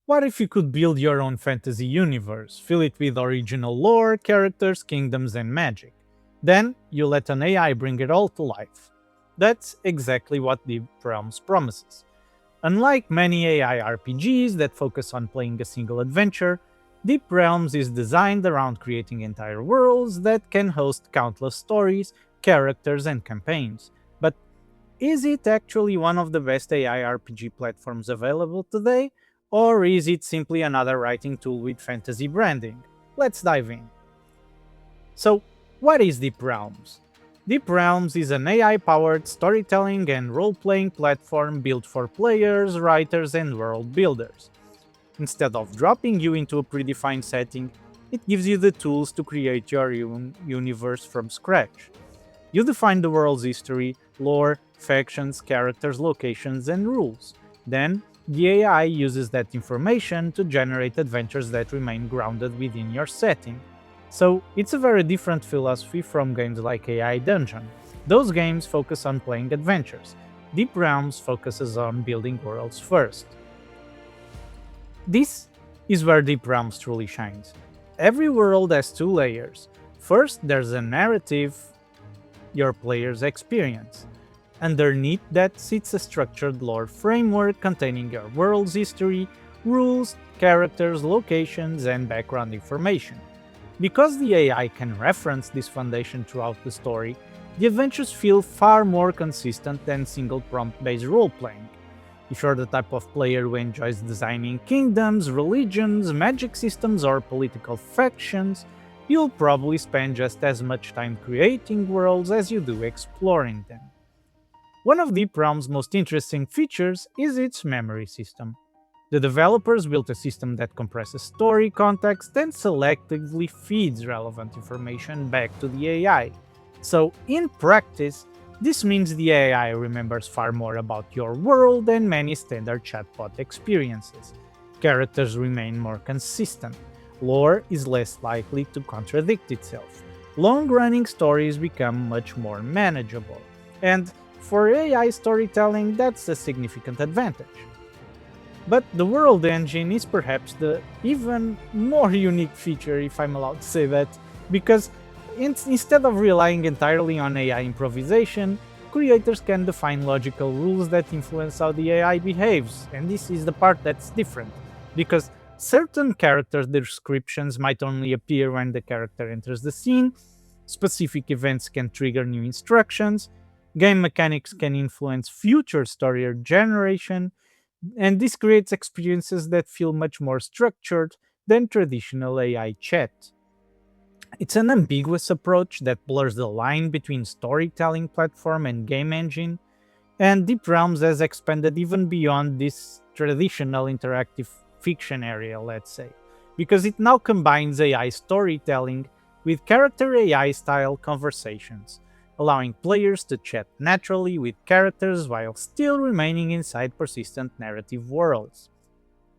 What if you could build your own fantasy universe, fill it with original lore, characters, kingdoms, and magic? Then you let an AI bring it all to life. That's exactly what Deep Realms promises. Unlike many AI RPGs that focus on playing a single adventure, Deep Realms is designed around creating entire worlds that can host countless stories, characters, and campaigns. But is it actually one of the best AI RPG platforms available today? Or is it simply another writing tool with fantasy branding? Let's dive in. So, what is Deep Realms? Deep Realms is an AI powered storytelling and role playing platform built for players, writers, and world builders. Instead of dropping you into a predefined setting, it gives you the tools to create your own universe from scratch. You define the world's history, lore, factions, characters, locations, and rules. Then, the AI uses that information to generate adventures that remain grounded within your setting. So, it's a very different philosophy from games like AI Dungeon. Those games focus on playing adventures. Deep Realms focuses on building worlds first. This is where Deep Realms truly shines. Every world has two layers. First, there's a narrative your players experience. Underneath that sits a structured lore framework containing your world's history, rules, characters, locations, and background information. Because the AI can reference this foundation throughout the story, the adventures feel far more consistent than single prompt based role playing. If you're the type of player who enjoys designing kingdoms, religions, magic systems, or political factions, you'll probably spend just as much time creating worlds as you do exploring them. One of Deep Realm's most interesting features is its memory system. The developers built a system that compresses story context and selectively feeds relevant information back to the AI. So, in practice, this means the AI remembers far more about your world than many standard chatbot experiences. Characters remain more consistent. Lore is less likely to contradict itself. Long running stories become much more manageable. And for AI storytelling, that's a significant advantage. But the world engine is perhaps the even more unique feature, if I'm allowed to say that, because instead of relying entirely on AI improvisation, creators can define logical rules that influence how the AI behaves, and this is the part that's different, because certain character descriptions might only appear when the character enters the scene, specific events can trigger new instructions, game mechanics can influence future story generation, and this creates experiences that feel much more structured than traditional AI chat. It's an ambiguous approach that blurs the line between storytelling platform and game engine, and Deep Realms has expanded even beyond this traditional interactive fiction area, let's say, because it now combines AI storytelling with character AI style conversations, allowing players to chat naturally with characters while still remaining inside persistent narrative worlds.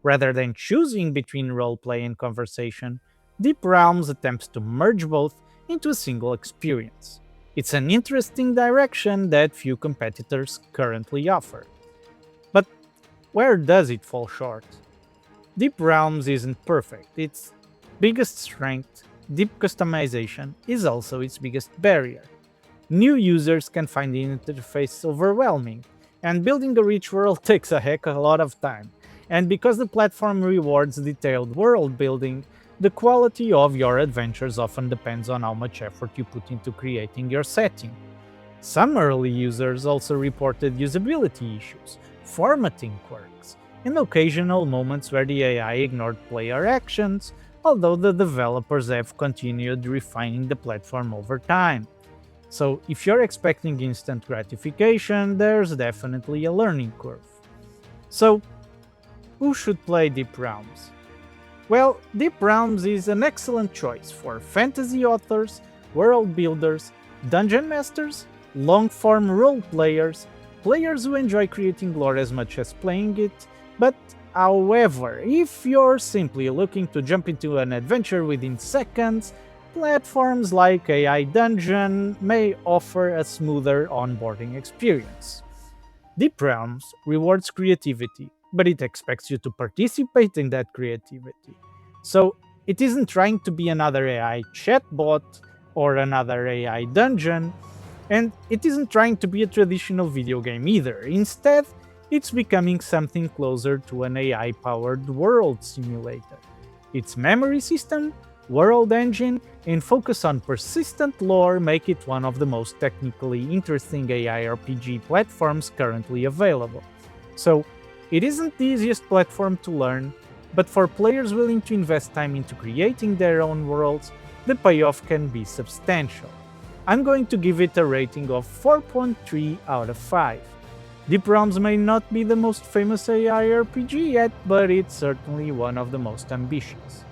Rather than choosing between roleplay and conversation, Deep Realms attempts to merge both into a single experience. It's an interesting direction that few competitors currently offer. But where does it fall short? Deep Realms isn't perfect. Its biggest strength, deep customization, is also its biggest barrier. New users can find the interface overwhelming, and building a rich world takes a heck of a lot of time. And because the platform rewards detailed world building, the quality of your adventures often depends on how much effort you put into creating your setting. Some early users also reported usability issues, formatting quirks, and occasional moments where the AI ignored player actions, although the developers have continued refining the platform over time. So, if you're expecting instant gratification, there's definitely a learning curve. So, who should play Deep Realms? Well, Deep Realms is an excellent choice for fantasy authors, world builders, dungeon masters, long form role players, players who enjoy creating lore as much as playing it. But, however, if you're simply looking to jump into an adventure within seconds, platforms like AI Dungeon may offer a smoother onboarding experience. Deep Realms rewards creativity, but it expects you to participate in that creativity. So it isn't trying to be another AI chatbot or another AI dungeon, and it isn't trying to be a traditional video game either. Instead, it's becoming something closer to an AI powered world simulator. Its memory system, world engine, and focus on persistent lore make it one of the most technically interesting AI RPG platforms currently available. So, it isn't the easiest platform to learn, but for players willing to invest time into creating their own worlds, the payoff can be substantial. I'm going to give it a rating of 4.3 out of 5. Deep Realms may not be the most famous AI RPG yet, but it's certainly one of the most ambitious.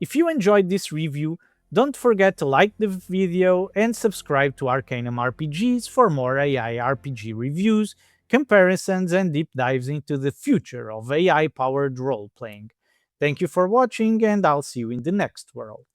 If you enjoyed this review, don't forget to like the video and subscribe to Arcanum RPGs for more AI RPG reviews, comparisons, and deep dives into the future of AI powered role playing. Thank you for watching, and I'll see you in the next world.